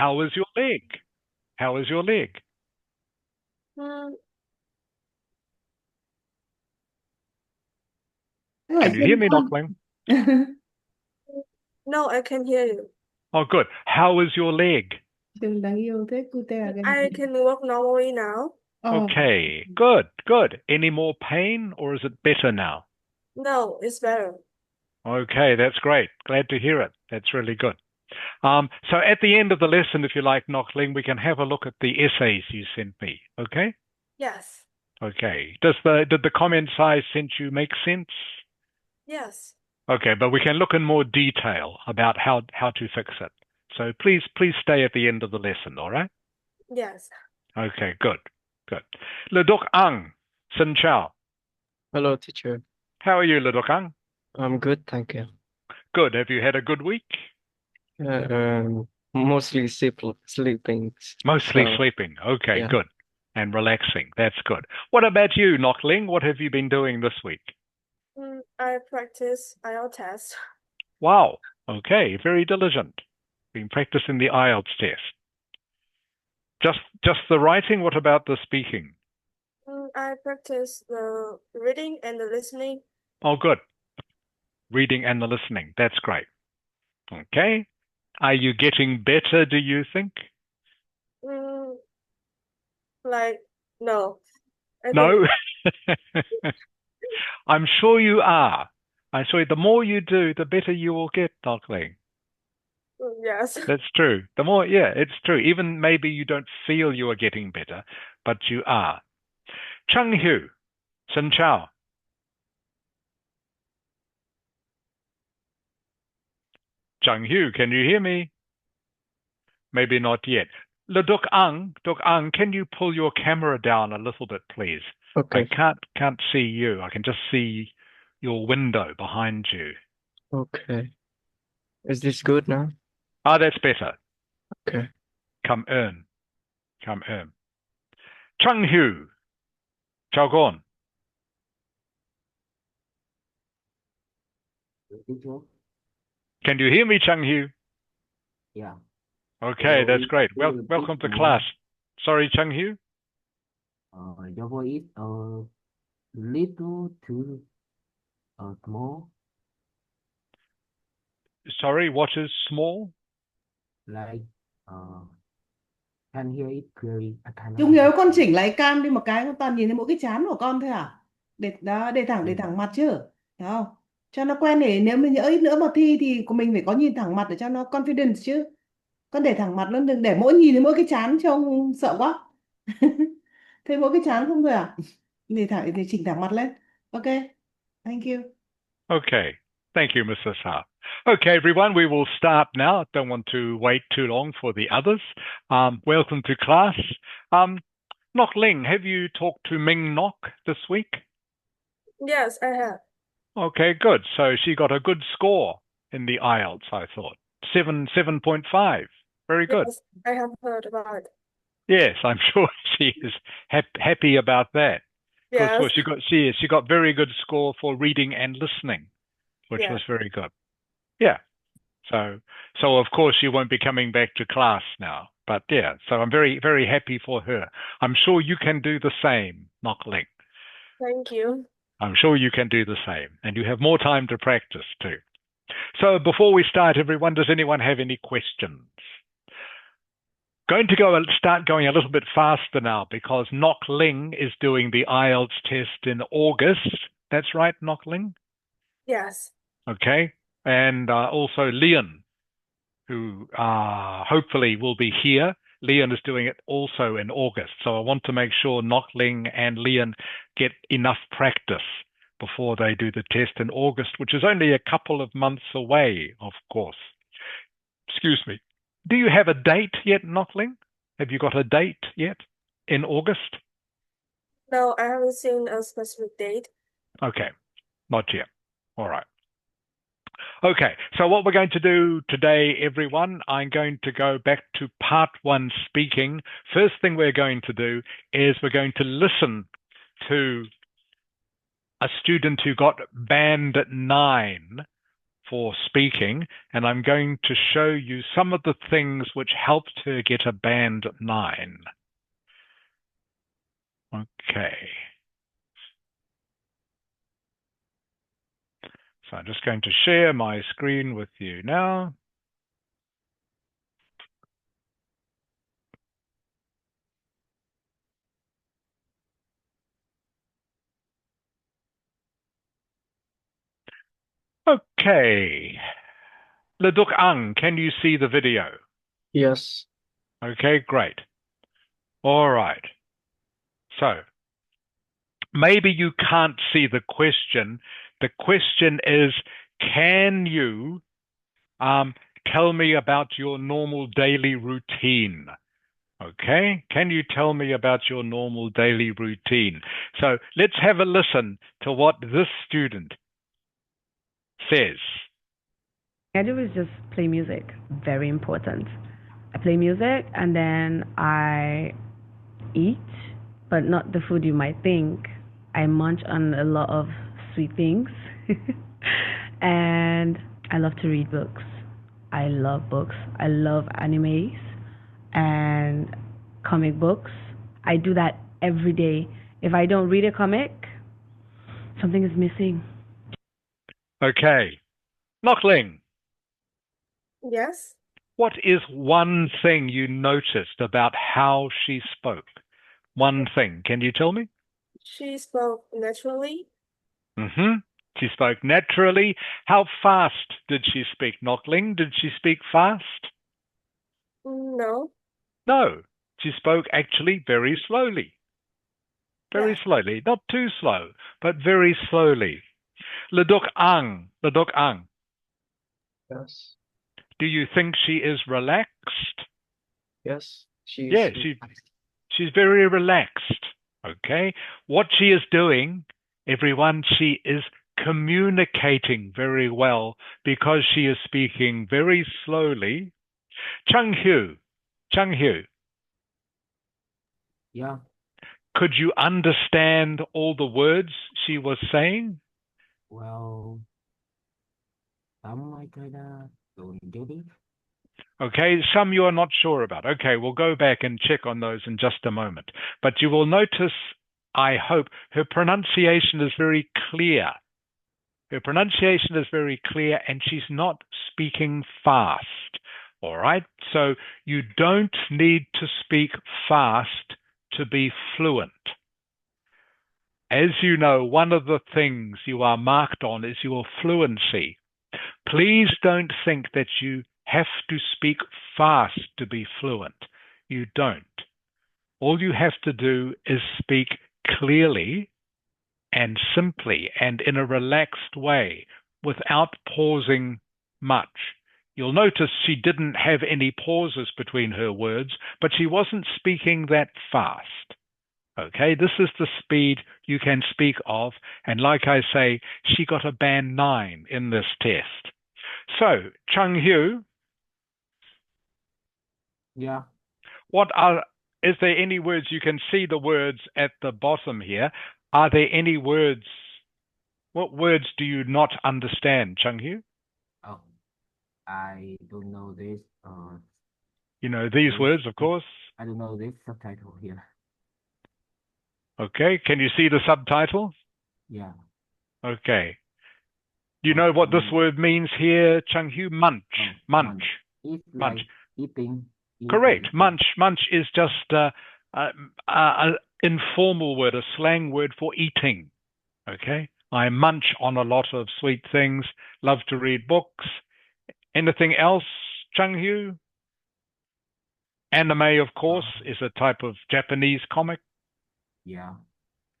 how is your leg? How is your leg? Mm, Câu hỏi Can you chuyên hear me, môn. Knockling? no, I can hear you. Oh, good. How is your leg? Đừng đáng yêu thế, cute again. I can walk normally now. Oh, Okay, good, good. Any more pain or is it better now? No, it's better. Okay, that's great. Glad to hear it. That's really good. So at the end of the lesson, if you like, Knockling, we can have a look at the essays you sent me. Okay? Yes. Okay. Did the comments I sent you make sense? Yes. Okay, but we can look in more detail about how to fix it. So please stay at the end of the lesson, all right? Yes. Okay, good, good. Ledok Ang, Xin Chao. Hello, teacher. How are you, Ledok Ang? I'm good, thank you. Good. Have you had a good week? Mostly sleeping. Mostly So, sleeping. Okay, yeah. good. And relaxing. That's good. What about you, Knockling? What have you been doing this week? I practice IELTS test. Wow. Okay, very diligent. Been practicing the Ielts test. Just the writing. What about the speaking? I practice the reading and the listening. Oh, good. Reading and the listening. That's great. Okay. Are you getting better, do you think? Mm, like, no. I No? think I'm sure you are. I'm sure the more you do, the better you will get, Knockling. yes. That's true. The more, yeah, it's true. Even maybe you don't feel you are getting better, but you are. Chung Hu, Sin Chao. Chung Hu, can you hear me? Maybe not yet. Le Duk Ang, can you pull your camera down a little bit, please? I Okay. can't see you. I can just see your window behind you. Okay. Is this good now? Ah, that's better. Okay. Come in. Come in. Chung Hu, Chao Gon. Teacher? Can you hear me, Chung Hu? Yeah. Okay, Your that's voice great. is Welcome to big, class. Sorry, Chung Hu? your voice little too small, Sorry, what is small? like uh, can hear it clearly. I cannot Chung nhớ con understand. chỉnh lại cam đi một cái, con toàn nhìn thấy mỗi cái trán của con thôi à? Để đó, để Yeah. thẳng mặt chứ, hiểu không? Cho nó quen, để nếu mình nhỡ ít nữa mà thi thì của mình phải có nhìn thẳng mặt để cho nó confidence chứ. Con để thẳng mặt luôn, đừng để nhìn thấy mỗi cái trán trông sợ quá. Thấy mỗi cái trán không thôi à? Để chỉnh thẳng mặt lên. Ok, thank you. Okay. Thank you, Mrs. Ha. Okay, everyone, we will start now. Don't want to wait too long for the others. Welcome to class. Nok Ling, have you talked to Ming Nok this week? Yes, I have. Okay, good. So she got a good score in the IELTS, I thought. 7.5. Very good. Yes, I have heard about it. Yes, I'm sure she is happy about that. Because Yes. she got very good score for reading and listening, which Yeah. was very good. Yeah. So of course she won't be coming back to class now. But yeah, so I'm very, very happy for her. I'm sure you can do the same, Knockling. Thank you. I'm sure you can do the same. And you have more time to practice too. So before we start, everyone, does anyone have any questions? Going to start going a little bit faster now because Knockling is doing the IELTS test in August. That's right, Knockling? Yes. Okay. And also Leon, who hopefully will be here. Leon is doing it also in August. So I want to make sure Knockling and Leon get enough practice before they do the test in August, which is only a couple of months away, of course. Excuse me. Do you have a date yet, Knockling? Have you got a date yet in August? No, I haven't seen a specific date. Okay, not yet. All right. Okay, so what we're going to do today, everyone, I'm going to go back to part one speaking. First thing we're going to do is we're going to listen to a student who got band 9 for speaking, and I'm going to show you some of the things which helped her get a band 9. Okay. So I'm just going to share my screen with you now. Okay. Leduk Ang, can you see the video? Yes. Okay, great. All right. So maybe you can't see the question. The question is, can you tell me about your normal daily routine? Okay, can you tell me about your normal daily routine? So let's have a listen to what this student says. I do is just play music. Very important. I play music and then I eat, but not the food you might think. I munch on a lot of sweet things. And I love to read books. I love books. I love animes and comic books. I do that every day. If I don't read a comic, something is missing. Okay. Knockling, Yes. what is one thing you noticed about how she spoke? One thing. Can you tell me? She spoke naturally. Mm-hmm. She spoke naturally. How fast did she speak, Knockling? Did she speak fast? No. No. She spoke actually very slowly. Very Yeah. slowly. Not too slow, but very slowly. Leduk Ang. Leduk Ang. Yes. Do you think she is relaxed? Yes. She Yeah, is she's very relaxed. Okay. What she is doing, everyone, she is communicating very well because she is speaking very slowly. Chung Hyu, Yeah. could you understand all the words she was saying? Well, some I kinda don't get it. Okay, some you are not sure about. Okay, we'll go back and check on those in just a moment. But you will notice, I hope, her pronunciation is very clear. Her pronunciation is very clear and she's not speaking fast. All right, so you don't need to speak fast to be fluent. As you know, one of the things you are marked on is your fluency. Please don't think that you have to speak fast to be fluent. You don't. All you have to do is speak clearly and simply and in a relaxed way without pausing much. You'll notice she didn't have any pauses between her words, but she wasn't speaking that fast. Okay, this is the speed you can speak of, and like I say, she got a band 9 in this test. So, Chung Hyu, Yeah. is there any words, you can see the words at the bottom here, are there any words, what words do you not understand, Chung Hyu? Oh, I don't know this. You know these Yes. words, of course. I don't know this subtitle here. Okay, can you see the subtitle? Yeah. Okay. Do you know what this word means here, Chung Hyu? Munch. Oh, Munch. It's Munch. like eating. Correct. Munch. Munch is just an informal word, a slang word for eating. Okay. I munch on a lot of sweet things, love to read books. Anything else, Chung Hyu? Anime, of course, is a type of Japanese comic. Yeah.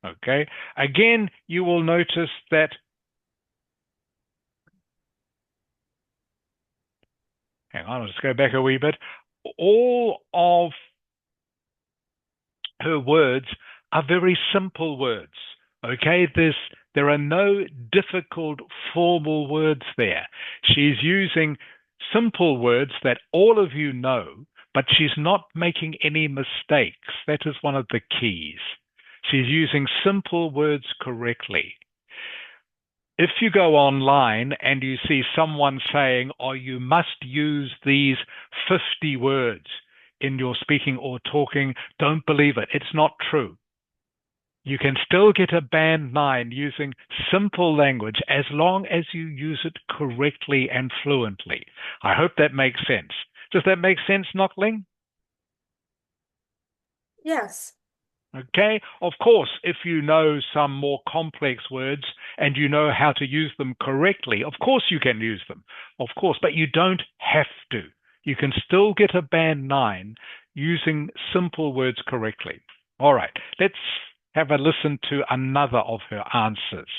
Okay. Again, you will notice that hang on, let's go back a wee bit. All of her words are very simple words. Okay, there are no difficult formal words there. She's using simple words that all of you know, but she's not making any mistakes. That is one of the keys. She's using simple words correctly. if you go online and you see someone saying, oh, you must use these 50 words in your speaking or talking, don't believe it. It's not true. You can still get a band 9 using simple language as long as you use it correctly and fluently. I hope that makes sense. Does that make sense, Knockling? Yes. Okay, of course, if you know some more complex words and you know how to use them correctly, of course you can use them, of course, but you don't have to. You can still get a band 9 using simple words correctly. All right, let's have a listen to another of her answers.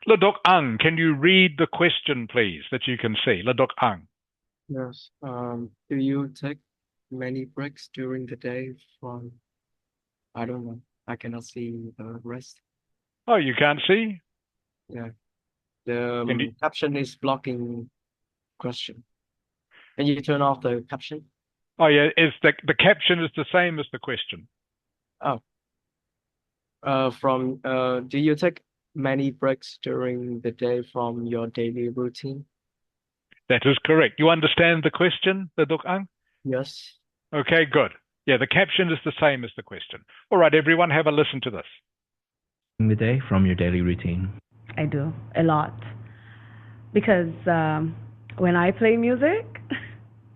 Ladok Ang, can you read the question, please, that you can see? Ladok Ang. Yes. Do you take many breaks during the day from, I don't know, I cannot see the rest. Oh, you can't see? Yeah. The Can you, caption is blocking question. Can you turn off the caption? oh, yeah, is the caption is the same as the question. Oh. Do you take many breaks during the day from your daily routine? That is correct. You understand the question, Ladok Ang? Yes. Okay, good. Yeah, the caption is the same as the question. All right, everyone, have a listen to this. The day from your daily routine. I do a lot because when I play music,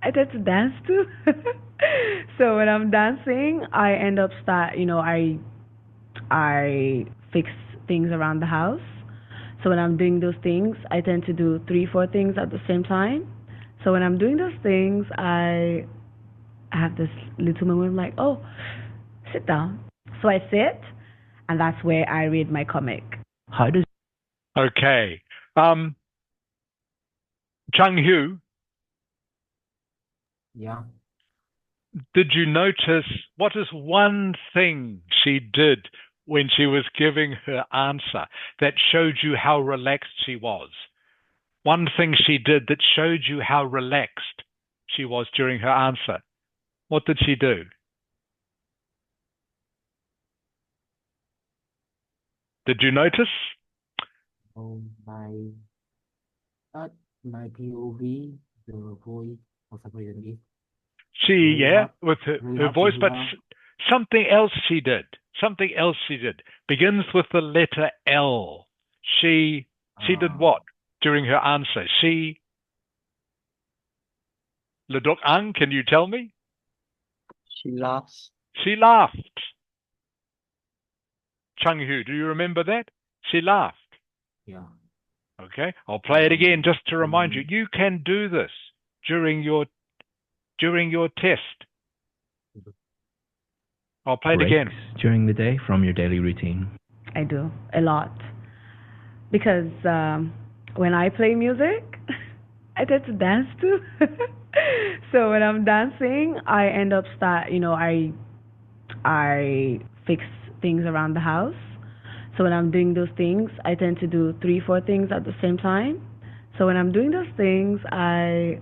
I tend to dance too. So when I'm dancing, I end up I fix things around the house. So when I'm doing those things, I tend to do 3-4 things at the same time. So when I'm doing those things, I have this little moment like, oh, sit down. So I sit, and that's where I read my comic. How does Okay. Chung Hu, Yeah. did you notice what is one thing she did when she was giving her answer that showed you how relaxed she was? One thing she did that showed you how relaxed she was during her answer. What did she do? Did you notice? Oh, my POV, the voice of the is With her voice, but something else she did. Something else she did. Begins with the letter L. She did what during her answer? Ladok Ang, can you tell me? She laughs. She laughed. Chung Hu, do you remember that? She laughed. Yeah. Okay, I'll play it again just to remind you. You can do this during your test. I'll play it again. breaks during the day from your daily routine? I do a lot because when I play music, I tend to dance too. So when I'm dancing, I end up I fix things around the house. So when I'm doing those things, I tend to do 3-4 things at the same time. So when I'm doing those things, I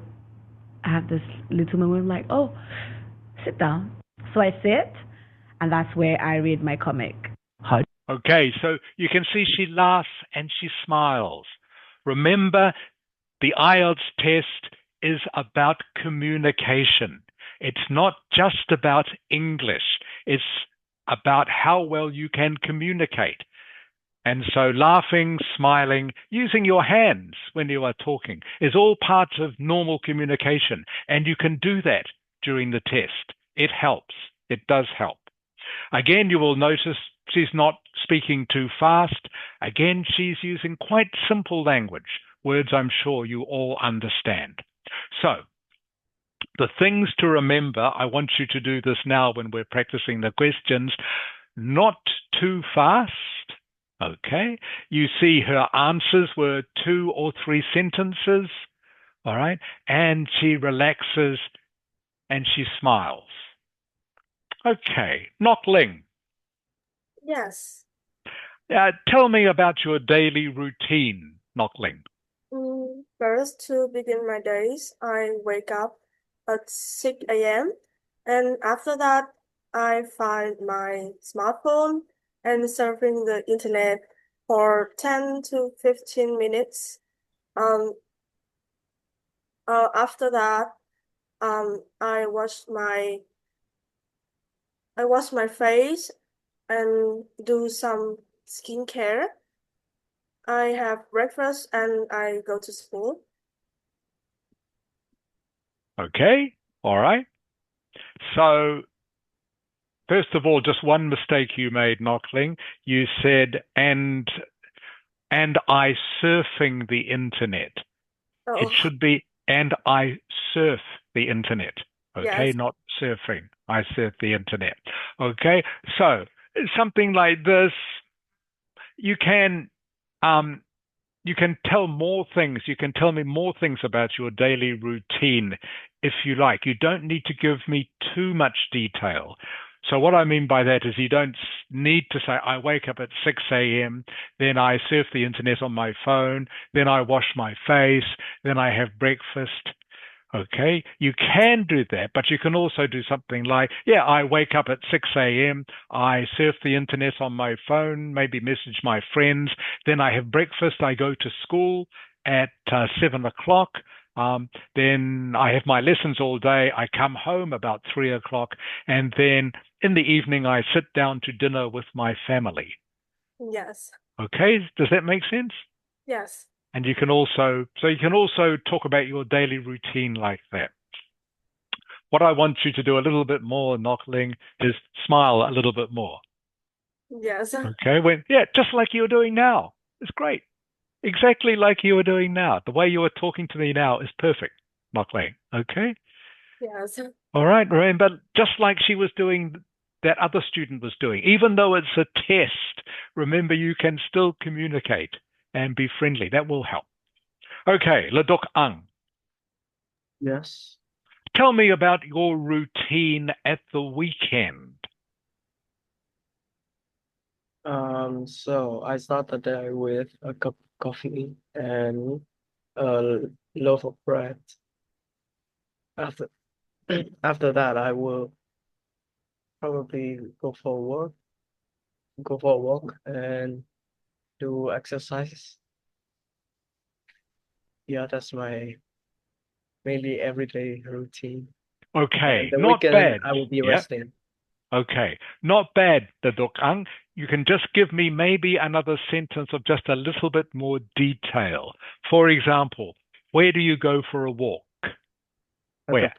have this little moment like, oh, sit down. So I sit, and that's where I read my comic. How Okay, so you can see she laughs and she smiles. Remember, the Ielts test is about communication. It's not just about English. It's about how well you can communicate. And so laughing, smiling, using your hands when you are talking is all part of normal communication. And you can do that during the test. It helps. It does help. Again, you will notice she's not speaking too fast. Again, she's using quite simple language, words I'm sure you all understand. So, the things to remember, I want you to do this now when we're practicing the questions, not too fast. Okay, you see her answers were 2 or 3 sentences, all right, and she relaxes and she smiles. Okay, Knockling. Yes. Tell me about your daily routine, Knockling. First, to begin my days, I wake up at 6 a.m. and after that, I find my smartphone and surfing the internet for 10 to 15 minutes. After that, I wash my face and do some skincare. I have breakfast and I go to school. Okay, all right. So, first of all, just one mistake you made, Knockling. You said, and I surfing the internet. It Oh, should be, and I surf the internet. Okay, yes, not surfing. I surf the internet. Okay, so something like this, you can um, you can tell more things. You can tell me more things about your daily routine if you like. You don't need to give me too much detail. So what I mean by that is you don't need to say, I wake up at 6 a.m., then I surf the internet on my phone, then I wash my face, then I have breakfast. Okay, you can do that, but you can also do something like, yeah, I wake up at 6 a.m., I surf the internet on my phone, maybe message my friends, then I have breakfast, I go to school at 7 o'clock, then I have my lessons all day, I come home about 3 o'clock, and then in the evening I sit down to dinner with my family. yes, Okay, does that make sense? yes, And you can also talk about your daily routine like that. What I want you to do a little bit more, Knockling, is smile a little bit more. yes, Okay, just like you're doing now. It's great. Exactly like you were doing now. The way you are talking to me now is perfect, Knockling. Okay? yes, All right, Lorraine, but just like she was doing, that other student was doing, even though it's a test, remember you can still communicate and be friendly. That will help. Okay, Ladok Ang. Yes. Tell me about your routine at the weekend. So I start the day with a cup of coffee and a loaf of bread. After after that, I will probably go for a walk and do exercise. Yeah, that's my mainly everyday routine. And Okay, the not weekend, bad. I will be Yeah, resting. okay. Not bad, Dadok Ang. You can just give me maybe another sentence of just a little bit more detail. For example, where do you go for a walk? At the Where?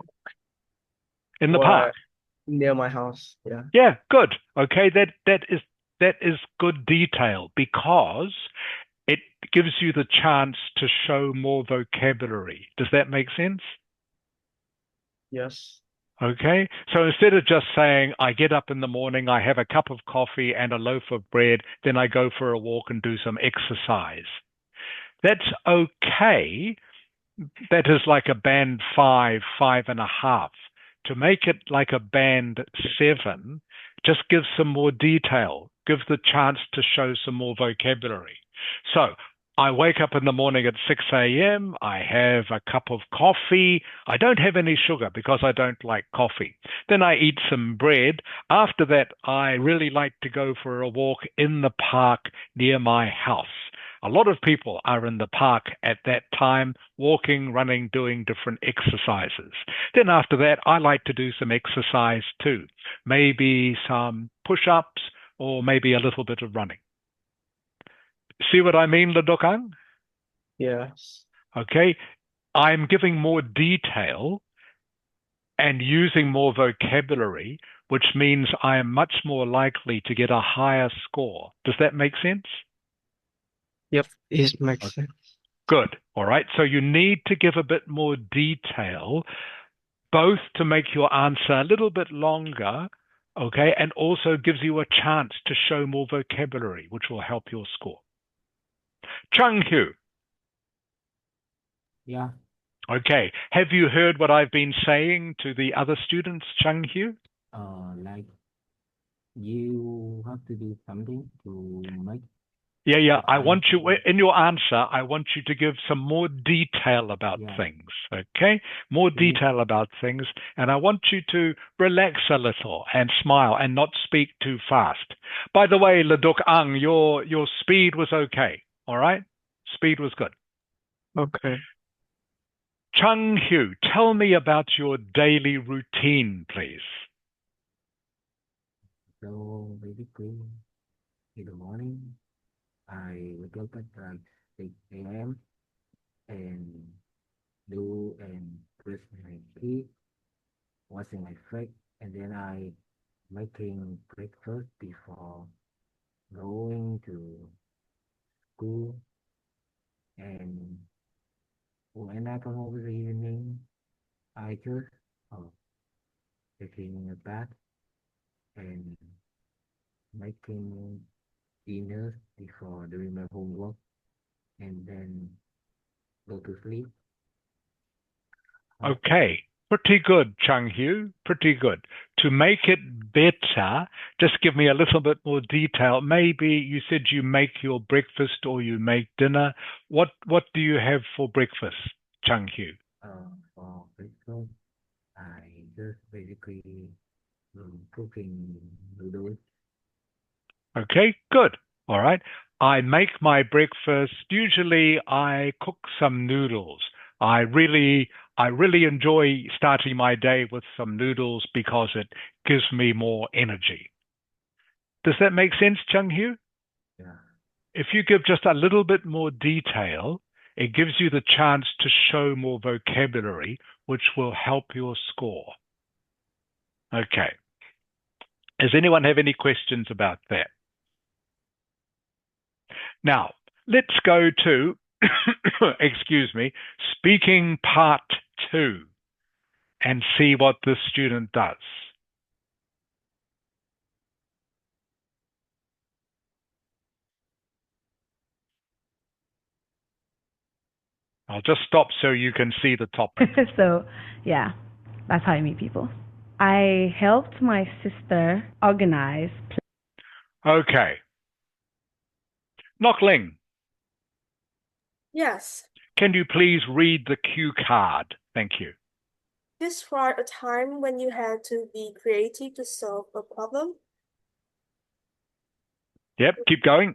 In the where park. near my house. Yeah. Yeah, good. Okay, that is good detail because it gives you the chance to show more vocabulary. Does that make sense? Yes. Okay, so instead of just saying, I get up in the morning, I have a cup of coffee and a loaf of bread, then I go for a walk and do some exercise. That's okay. That is like a band 5, 5.5. To make it like a band 7, just give some more detail, give the chance to show some more vocabulary. So I wake up in the morning at 6 a.m. I have a cup of coffee. I don't have any sugar because I don't like coffee. Then I eat some bread. After that, I really like to go for a walk in the park near my house. A lot of people are in the park at that time, walking, running, doing different exercises. Then after that, I like to do some exercise too. Maybe some push-ups or maybe a little bit of running. See what I mean, Ladokang? Yes. Okay. I'm giving more detail and using more vocabulary, which means I am much more likely to get a higher score. Does that make sense? Yep. It makes sense. Good. All right. So you need to give a bit more detail, both to make your answer a little bit longer, okay, and also gives you a chance to show more vocabulary, which will help your score. Chung Hu. Yeah. Okay. Have you heard what I've been saying to the other students, Chung Hu? Like you have to do something to make Yeah. I Define want you, things. in your answer, I want you to give some more detail about Yeah. things, okay? More Can you detail about things. And I want you to relax a little and smile and not speak too fast. By the way, Leduk Ang, your speed was okay, all right? Speed was good. Okay. Chung Hu, tell me about your daily routine, please. so basically in the morning I wake up at like 6 a.m. and do and brush my teeth, washing my face, and then I making breakfast before going to school. And when I come over the evening, I just oh, taking a bath and making dinner before doing my homework, and then go to sleep. Okay, pretty good, Chung Hu. Pretty good. To make it better, just give me a little bit more detail. Maybe you said you make your breakfast or you make dinner. What do you have for breakfast, Chung Hu? For breakfast, I just basically cooking noodles. Okay, good. All right. I make my breakfast. Usually I cook some noodles. I really enjoy starting my day with some noodles because it gives me more energy. Does that make sense, Chung Hu? Yeah. If you give just a little bit more detail, it gives you the chance to show more vocabulary, which will help your score. Okay. Does anyone have any questions about that? Now, let's go to, excuse me, speaking part 2 and see what the student does. I'll just stop so you can see the topic. So, yeah, that's how I meet people. I helped my sister organize. Okay. Nok Ling, Yes. can you please read the cue card? Thank you. Describe a time when you had to be creative to solve a problem. Yep, keep going.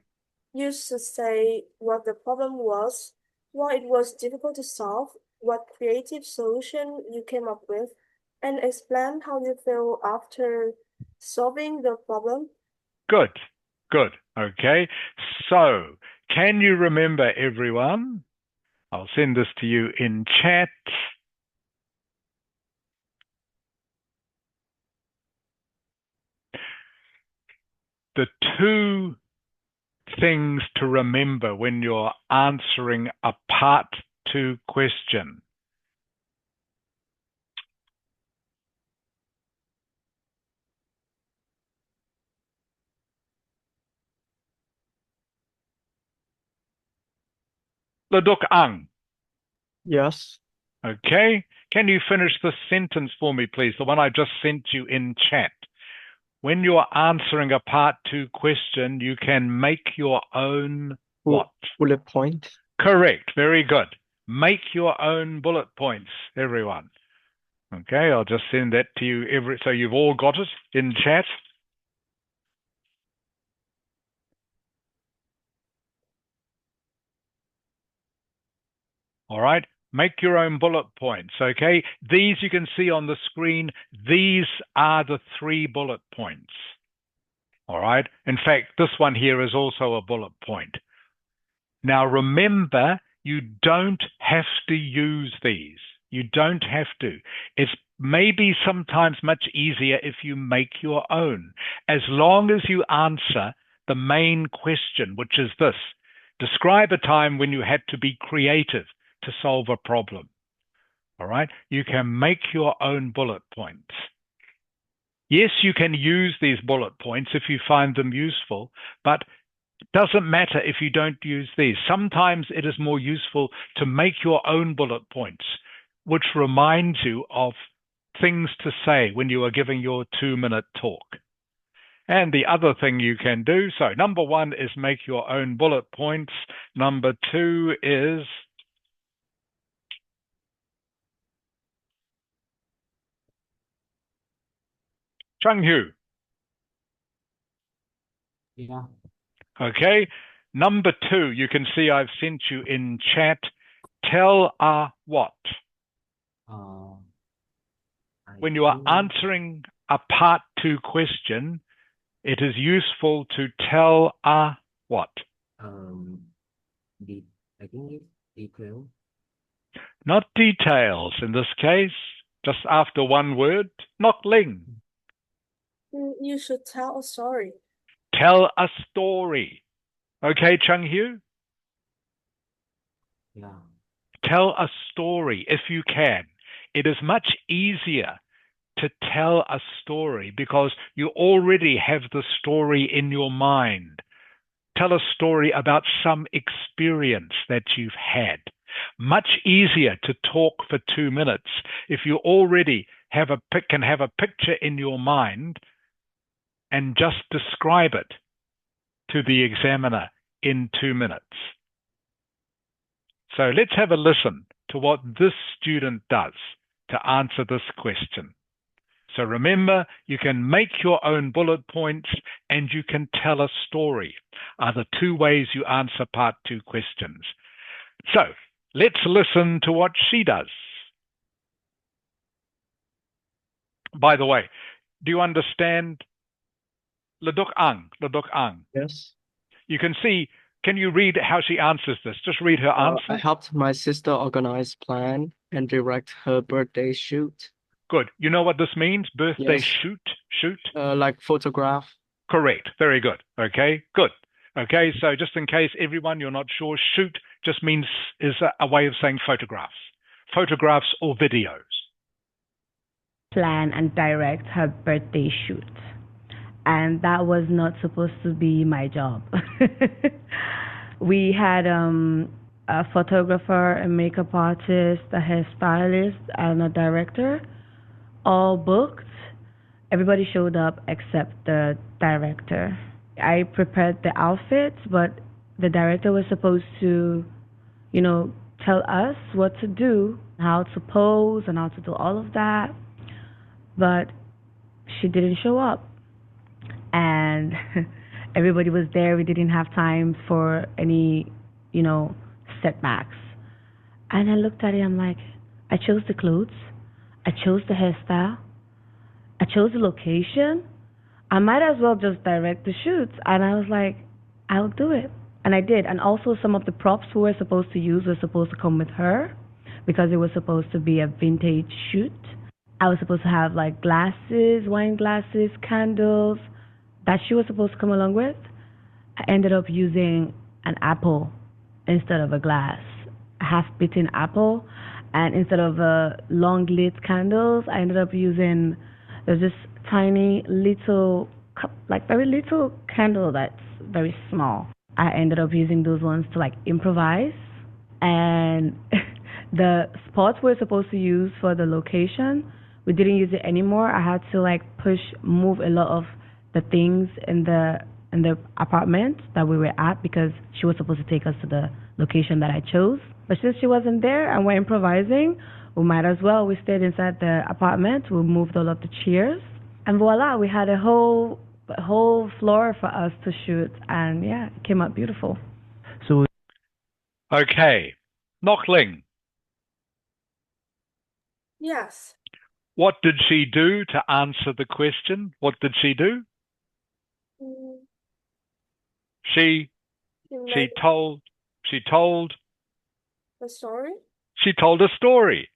You should say what the problem was, why it was difficult to solve, what creative solution you came up with, and explain how you feel after solving the problem. Good, good. Okay. So, can you remember, everyone? I'll send this to you in chat. The two things to remember when you're answering a part 2 question. Leduk Ang, Yes. okay? Can you finish the sentence for me, please? The one I just sent you in chat. When you're answering a part 2 question, you can make your own what? Bullet point. Correct. Very good. Make your own bullet points, everyone. Okay, I'll just send that to you so you've all got it in chat. All right, make your own bullet points, okay? These you can see on the screen. These are the 3 bullet points. All right, in fact, this one here is also a bullet point. Now remember, you don't have to use these. You don't have to. It's maybe sometimes much easier if you make your own, as long as you answer the main question, which is this: describe a time when you had to be creative to solve a problem. All right? You can make your own bullet points. Yes, you can use these bullet points if you find them useful, but it doesn't matter if you don't use these. Sometimes it is more useful to make your own bullet points, which reminds you of things to say when you are giving your 2-minute talk. And the other thing you can do, so number 1 is make your own bullet points. Number 2 is Changhu. Yeah. Okay. Number 2, you can see I've sent you in chat. Tell what? Uh, I When you are think answering a part 2 question, it is useful to tell what? um the I think it's detail. Not details in this case, just after one word. Nok Ling. You should tell a story. Tell a story. Okay, Chung Hu? Yeah. Tell a story if you can. It is much easier to tell a story because you already have the story in your mind. Tell a story about some experience that you've had. Much easier to talk for 2 minutes if you already can have a picture in your mind and just describe it to the examiner in 2 minutes. So let's have a listen to what this student does to answer this question. So remember, you can make your own bullet points and you can tell a story are the 2 ways you answer part 2 questions. So let's listen to what she does. By the way, do you understand Leduk Ang? Leduk Ang. Yes. You can see, can you read how she answers this? Just read her I answer. helped my sister organize plan and direct her birthday shoot. Good. You know what this means? Birthday Yes. shoot? Like photograph. Correct. Very good. Okay, good. Okay, so just in case everyone you're not sure, shoot just means is a way of saying photographs. Photographs or videos. Plan and direct her birthday shoot. And that was not supposed to be my job. We had a photographer, a makeup artist, a hairstylist, and a director, all booked. Everybody showed up except the director. I prepared the outfits, but the director was supposed to, tell us what to do, how to pose, and how to do all of that. But she didn't show up. And everybody was there. We didn't have time for any, setbacks. And I looked at it, I'm like, I chose the clothes, I chose the hairstyle, I chose the location. I might as well just direct the shoots. And I was like, I'll do it. And I did. And also some of the props we were supposed to use were supposed to come with her because it was supposed to be a vintage shoot. I was supposed to have like glasses, wine glasses, candles that she was supposed to come along with. I ended up using an apple instead of a glass, a half-bitten apple. And instead of long lit candles, I ended up using there's this tiny little, like very little candle that's very small. I ended up using those ones to like improvise. And the spots we're supposed to use for the location, we didn't use it anymore. I had to like move a lot of the things in the apartment that we were at because she was supposed to take us to the location that I chose. But since she wasn't there and we're improvising, we might as well. We stayed inside the apartment. We moved all of the chairs, and voila, we had a whole floor for us to shoot. And yeah, it came out beautiful. So Okay, Nok Ling. Yes. What did she do to answer the question? What did she do? Mm, She you she made told a story? she told a story.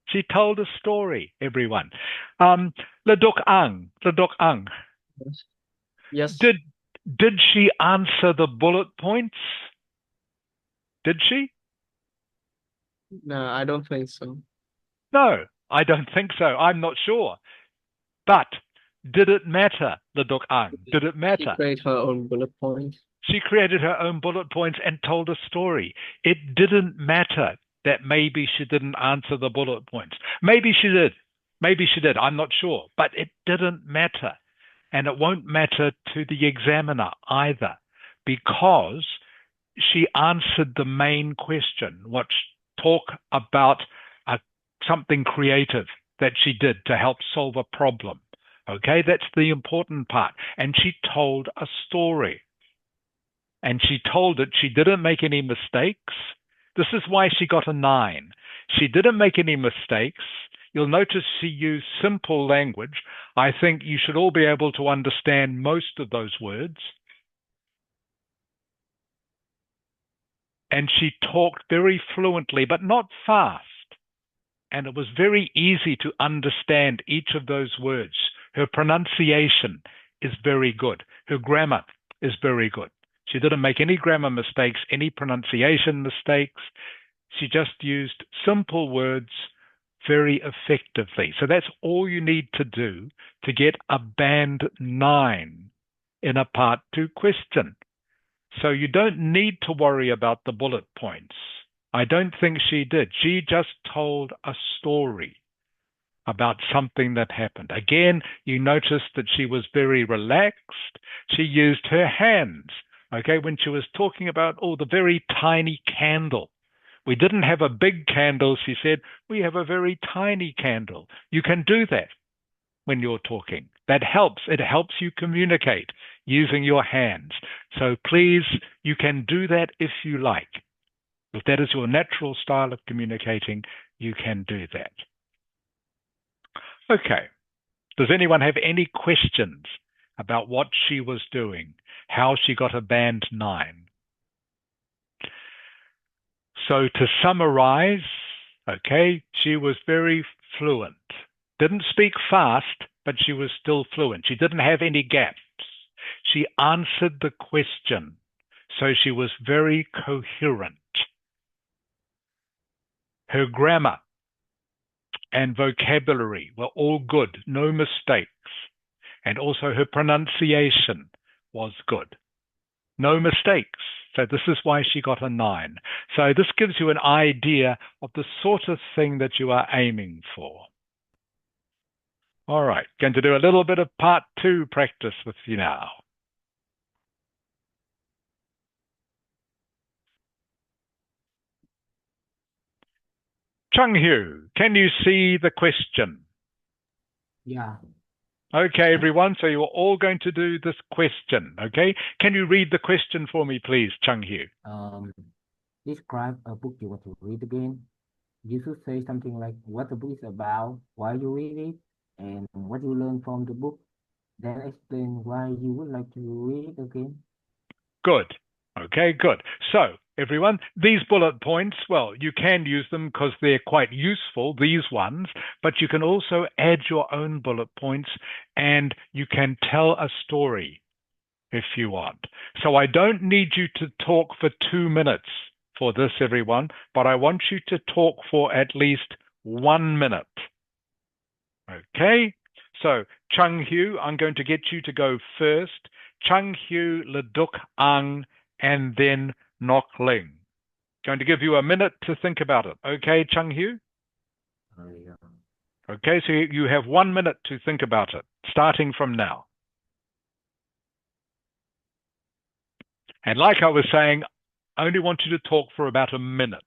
She told a story, everyone. Leduk Ang. Yes. Yes. Did she answer the bullet points? Did she? No, I don't think so. No, I don't think so. I'm not sure. But did it matter, Leduk Ang? Did it She matter? created her own bullet points. She created her own bullet points and told a story. It didn't matter that maybe she didn't answer the bullet points. Maybe she did. Maybe she did. I'm not sure. But it didn't matter. and it won't matter to the examiner either, because she answered the main question. Talk about something creative that she did to help solve a problem. Okay, that's the important part. And she told a story. And she told it. She didn't make any mistakes. This is why she got a 9. She didn't make any mistakes. You'll notice she used simple language. I think you should all be able to understand most of those words. And she talked very fluently, but not fast. And it was very easy to understand each of those words. Her pronunciation is very good. Her grammar is very good. She didn't make any grammar mistakes, any pronunciation mistakes. She just used simple words very effectively. So that's all you need to do to get a band 9 in a part 2 question. So you don't need to worry about the bullet points. I don't think she did. She just told a story about something that happened. Again, you notice that she was very relaxed. She used her hands, okay, when she was talking about, the very tiny candle. We didn't have a big candle, she said. We have a very tiny candle. You can do that when you're talking. That helps. It helps you communicate using your hands. So please, you can do that if you like. If that is your natural style of communicating, you can do that. Okay. Does anyone have any questions about what she was doing, how she got a band 9? So to summarize, okay, she was very fluent. Didn't speak fast, but she was still fluent. She didn't have any gaps. She answered the question, so she was very coherent. Her grammar and vocabulary were all good, no mistakes. And also her pronunciation was good. No mistakes. So this is why she got a 9. So this gives you an idea of the sort of thing that you are aiming for. All right, going to do a little bit of part 2 practice with you now. Chung Hu, can you see the question? Yeah. Okay, everyone, so you're all going to do this question, okay? Can you read the question for me, please, Chung Hu? Describe a book you want to read again. You should say something like what the book is about, why you read it, and what you learn from the book. Then explain why you would like to read it again. Good. Okay, good. So, everyone, these bullet points, well, you can use them because they're quite useful, these ones, but you can also add your own bullet points and you can tell a story if you want. So I don't need you to talk for 2 minutes for this, everyone, but I want you to talk for at least 1 minute. Okay? So, Chung Hu, I'm going to get you to go first. Chung Hu, Leduk Ang, and then Nok Ling. Going to give you a minute to think about it. Okay, Chung Hu? Yeah. Okay, so you have 1 minute to think about it, starting from now. And like I was saying, I only want you to talk for about a minute.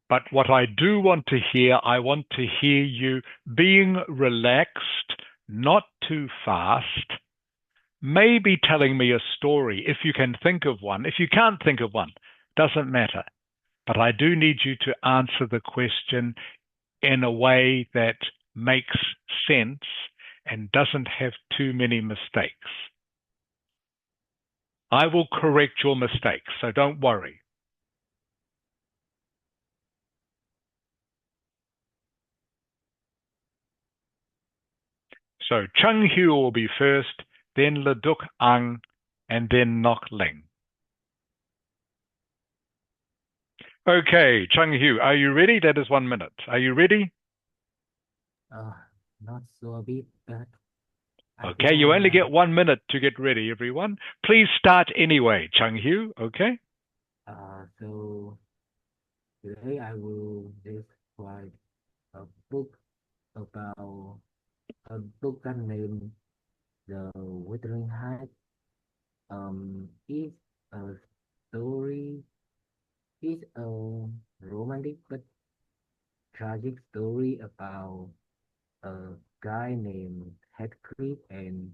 But what I do want to hear, I want to hear you being relaxed, not too fast, maybe telling me a story if you can think of one. If you can't think of one, doesn't matter. But I do need you to answer the question in a way that makes sense and doesn't have too many mistakes. I will correct your mistakes, so don't worry. So Chung Hu will be first, then Leduk Ang, and then Nok Ling. Okay, Chung Hu, are you ready? That is 1 minute. Are you ready? Not so a bit, but Okay, you only get 1 minute to get ready, everyone. Please start anyway, Chung Hu, okay? So today I will just write a book about a book that named The Wuthering Heights. It's a story. It's a romantic but tragic story about a guy named Heathcliff and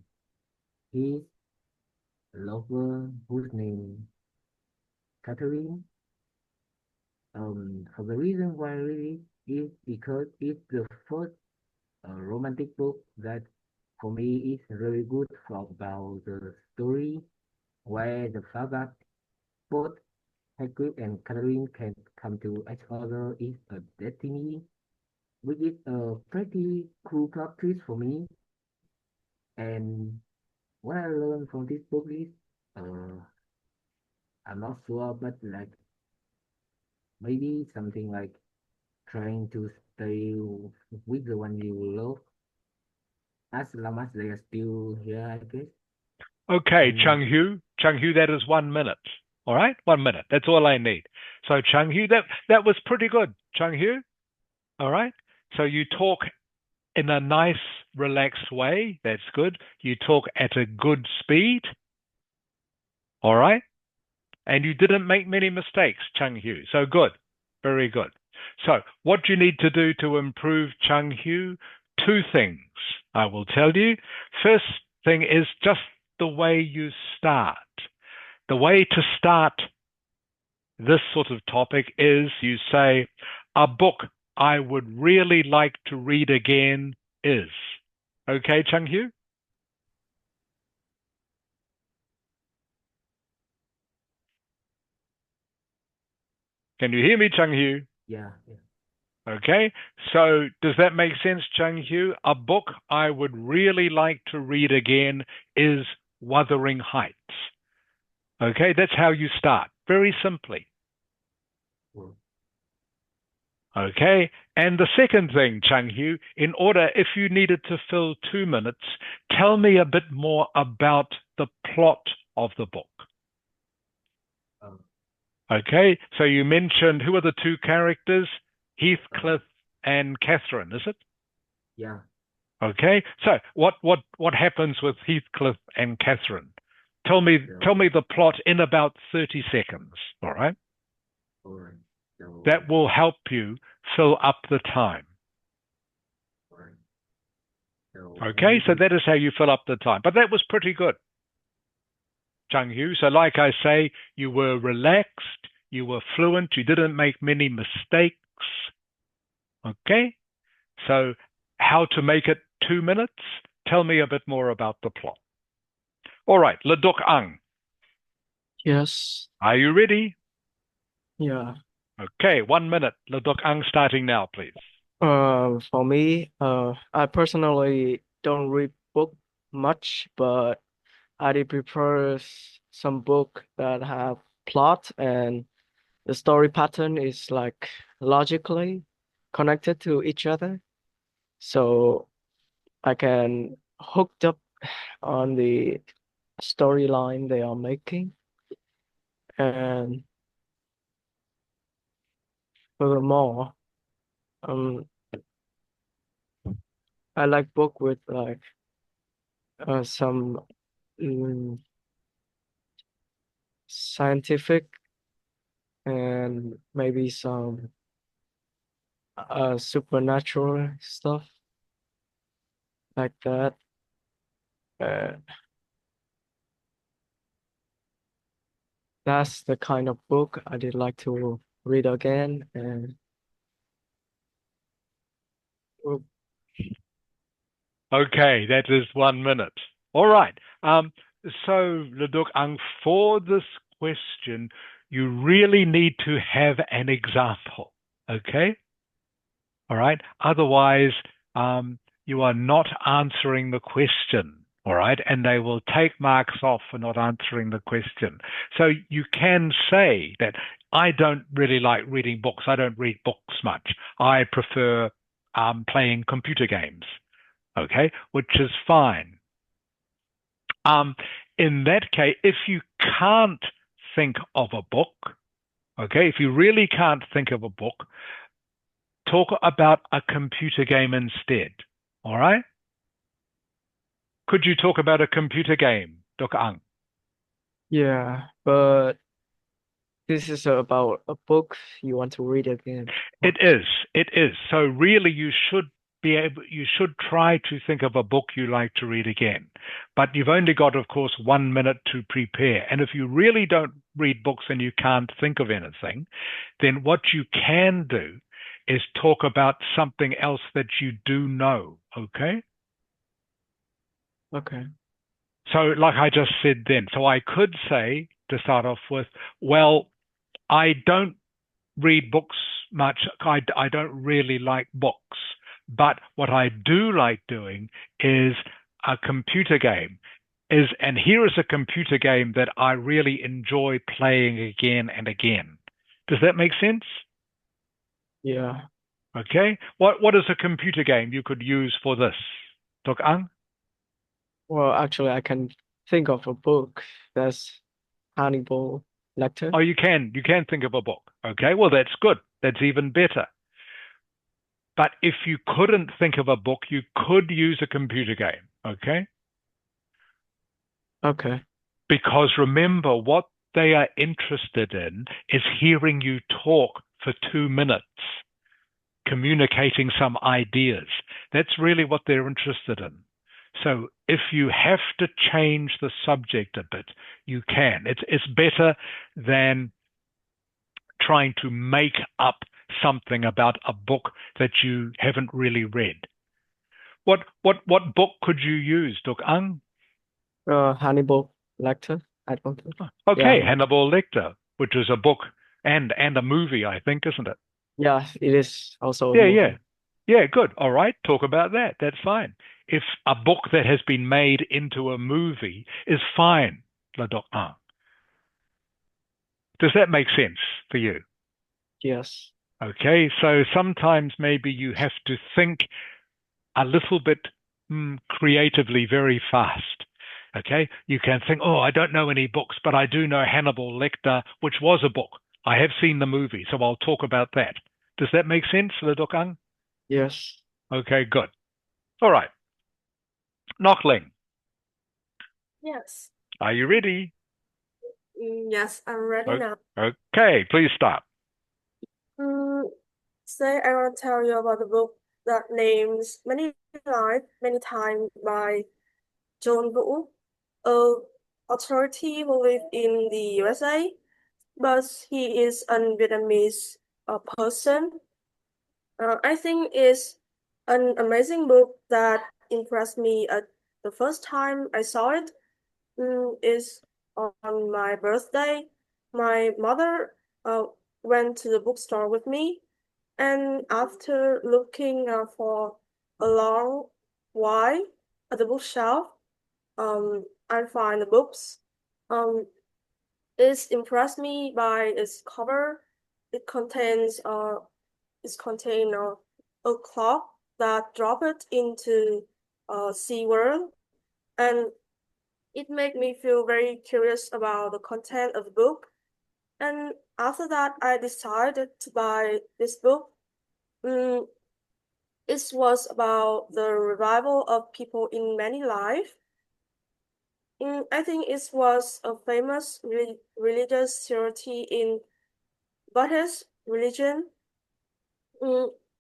his lover whose name Catherine. For the reason why I read it is because it's the first romantic book that for me is really good for about the story where the fact that both Hagrid and Catherine can come to each other is a destiny, which is a pretty cool plot twist for me. And what I learned from this book is, uh, I'm not sure, but like maybe something like trying to stay with the one you love as long as they are still here, I guess. Okay, And Chung Hu. Chung Hu, that is 1 minute. All right, 1 minute. That's all I need. So Chung Hu, that was pretty good. Chung Hu. All right. So you talk in a nice, relaxed way. That's good. You talk at a good speed. All right. And you didn't make many mistakes, Chung Hu. So good. Very good. So what do you need to do to improve, Chung Hu? 2 things I will tell you. First thing is just the way you start. The way to start this sort of topic is you say, a book I would really like to read again is. Okay, Chung Hu? Can you hear me, Chung Hu? yeah. Okay, so does that make sense, Chung Hu? A book I would really like to read again is Wuthering Heights. Okay, that's how you start, very simply. Well, Okay, and the second thing, Chung Hu, in order, if you needed to fill 2 minutes, tell me a bit more about the plot of the book. um, Okay, so you mentioned, who are the 2 characters? Heathcliff and Catherine, is it? yeah. Okay, so what happens with Heathcliff and Catherine? Tell me the plot in about 30 seconds. All right, All right. So, that will help you fill up the time. all right. So Okay, so that is how you fill up the time. But that was pretty good, Chung Hu. So like I say, you were relaxed, you were fluent, you didn't make many mistakes. Okay, so how to make it 2 minutes? Tell me a bit more about the plot. All right, Ledok Ang, Yes. are you ready? Yeah. Okay, 1 minute. Ledok Ang starting now, please. For me, I personally don't read book much, but I did prefer some book that have plot and the story pattern is like logically connected to each other. So I can hooked up on the storyline they are making. And furthermore, um, I like book with like some mm, scientific and maybe some supernatural stuff like that. Uh, that's the kind of book I did like to read again. And well, Okay, that is 1 minute. All right. So, Ledok Ang, for this question, you really need to have an example. Okay? All right. Otherwise, you are not answering the question. All right. And they will take marks off for not answering the question. So you can say that I don't really like reading books. I don't read books much. I prefer playing computer games. Okay. Which is fine. In that case, if you can't think of a book, okay, if you really can't think of a book, talk about a computer game instead. All right? Could you talk about a computer game, Dr. Ang? Yeah, but this is about a book you want to read again. It is. It is. So really you should try to think of a book you like to read again. But you've only got, of course, 1 minute to prepare. And if you really don't read books and you can't think of anything, then what you can do is talk about something else that you do know, okay? Okay. So like I just said then, so I could say, to start off with, well, I don't read books much. I don't really like books. But what I do like doing is a computer game. And here is a computer game that I really enjoy playing again and again. Does that make sense? Yeah. Okay. What is a computer game you could use for this, Dr. Ang? Well, actually, I can think of a book that's Hannibal Lecter. Oh, you can think of a book. Okay. Well, that's good. That's even better. But if you couldn't think of a book, you could use a computer game. Okay. Okay. Because remember, what they are interested in is hearing you talk for 2 minutes, communicating some ideas. That's really what they're interested in. So if you have to change the subject a bit, you can. It's better than trying to make up something about a book that you haven't really read. What book could you use, Duk Ang? Hannibal Lecter, I don't think. Okay, Yeah. Hannibal Lecter, which is a book and a movie, I think, isn't it? Yeah, it is also a Yeah, movie. yeah. Yeah, good. All right, talk about that. That's fine. If a book that has been made into a movie is fine, Le Doc Ang. Does that make sense for you? Yes. Okay, so sometimes maybe you have to think a little bit creatively very fast. Okay, you can think, oh, I don't know any books, but I do know Hannibal Lecter, which was a book. I have seen the movie, so I'll talk about that. Does that make sense, Le Doc Ang? Yes. Okay, good. All right. Knockling, Yes. are you ready? Yes, I'm ready now. Okay, please start. Today I want to tell you about the book that names many lives many times by John Woo, a authority who lives in the USA, but he is a Vietnamese person. I think it's an amazing book that impressed me at the first time I saw it. Is on my birthday. My mother went to the bookstore with me, and after looking for a long while at the bookshelf, I find the books. It impressed me by its cover. It contains a clock that dropped into Sea World, and it made me feel very curious about the content of the book. And after that, I decided to buy this book. It was about the revival of people in many lives. I think it was a famous religious theory in Buddhist religion.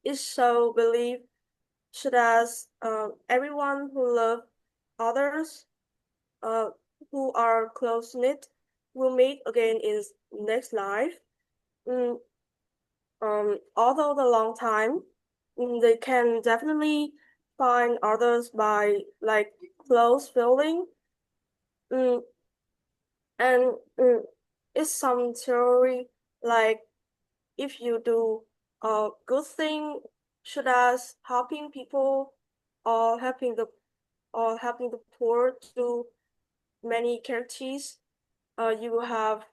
It so believed that everyone who loves others, who are close knit, will meet again in next life. Although the long time, they can definitely find others by like close feeling. And it's some theory like if you do a good thing, such as helping people or helping the poor to many charities, you will have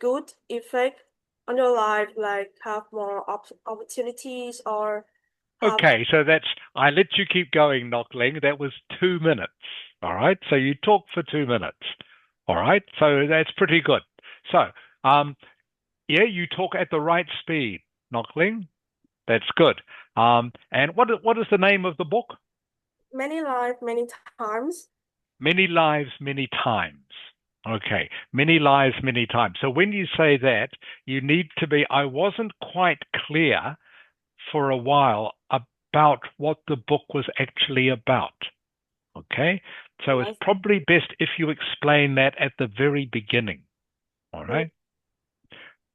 good effect on your life, like have more opportunities or have. Okay, so I let you keep going, Knockling. That was 2 minutes. All right, so you talked for 2 minutes. All right, so that's pretty good. So, yeah, you talk at the right speed, Knockling. That's good. And what is the name of the book? Many life, many times. Many lives, many times. Okay, many lives, many times. So when you say that, you need to be, I wasn't quite clear for a while about what the book was actually about. Okay, so it's Yes. probably best if you explain that at the very beginning. All right.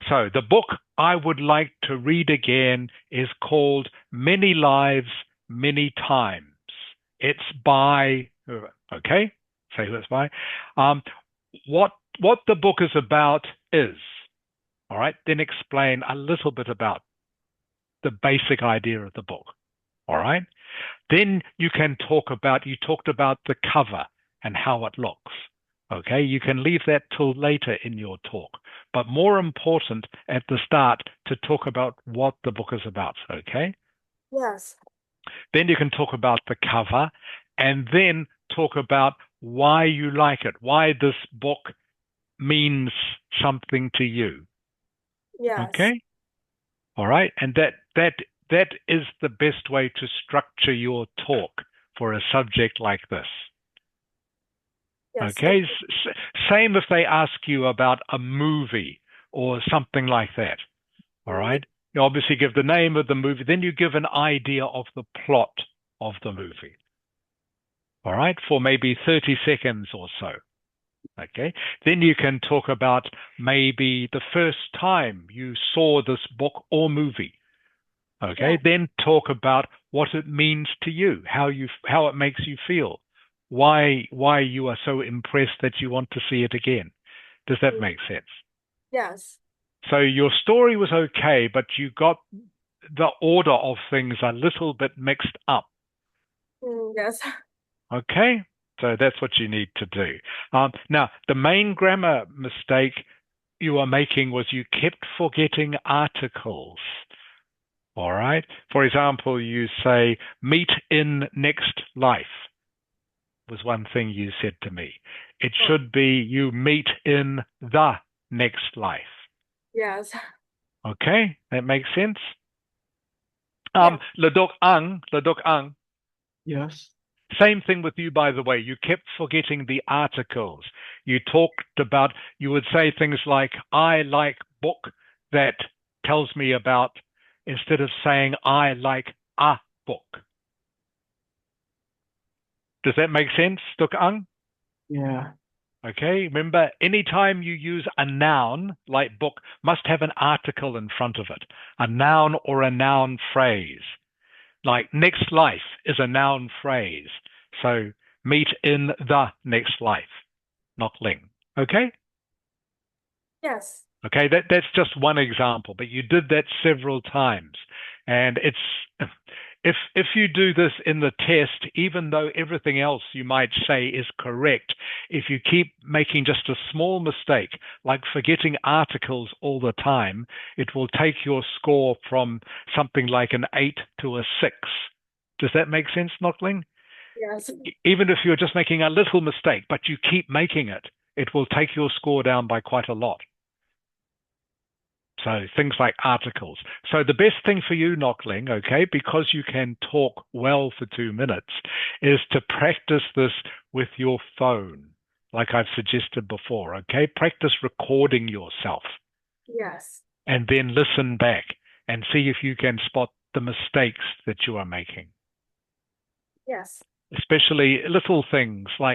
So the book I would like to read again is called Many Lives, Many Times. It's by, okay, say who it's by. What the book is about is, all right, then explain a little bit about the basic idea of the book. All right. Then you can talk about, you talked about the cover and how it looks. Okay, you can leave that till later in your talk, but more important at the start to talk about what the book is about. Okay, Yes. then you can talk about the cover and then talk about why you like it, why this book means something to you. Yes. Okay, all right, and that is the best way to structure your talk for a subject like this. Yes. Okay, same if they ask you about a movie or something like that. All right, you obviously give the name of the movie, then you give an idea of the plot of the movie. All right, for maybe 30 seconds or so. Okay, then you can talk about maybe the first time you saw this book or movie. Okay, Yeah. then talk about what it means to you, how it makes you feel, why you are so impressed that you want to see it again. Does that make sense? Yes. So your story was okay, but you got the order of things a little bit mixed up. Yes. Okay, so that's what you need to do. Now, the main grammar mistake you were making was you kept forgetting articles. All right. For example, you say, meet in next life was one thing you said to me. It should be you meet in the next life. Yes. Okay, that makes sense? Yeah. Ledok ang. Yes. Same thing with you, by the way. You kept forgetting the articles. You talked about, you would say things like, I like book that tells me about, instead of saying, I like a book. Does that make sense, Duk Ang? Yeah. Okay, remember, anytime you use a noun, like book, must have an article in front of it, a noun or a noun phrase. Like next life is a noun phrase. So meet in the next life, not Ling. Okay? Yes. Okay, that's just one example, but you did that several times. And it's if you do this in the test, even though everything else you might say is correct, if you keep making just a small mistake, like forgetting articles all the time, it will take your score from something like an 8 to a 6. Does that make sense, Knockling? Yes. Even if you're just making a little mistake, but you keep making it, it will take your score down by quite a lot. So things like articles. So the best thing for you, Knockling, okay, because you can talk well for 2 minutes, is to practice this with your phone, like I've suggested before, okay? Practice recording yourself Yes. and then listen back and see if you can spot the mistakes that you are making. Yes. Especially little things like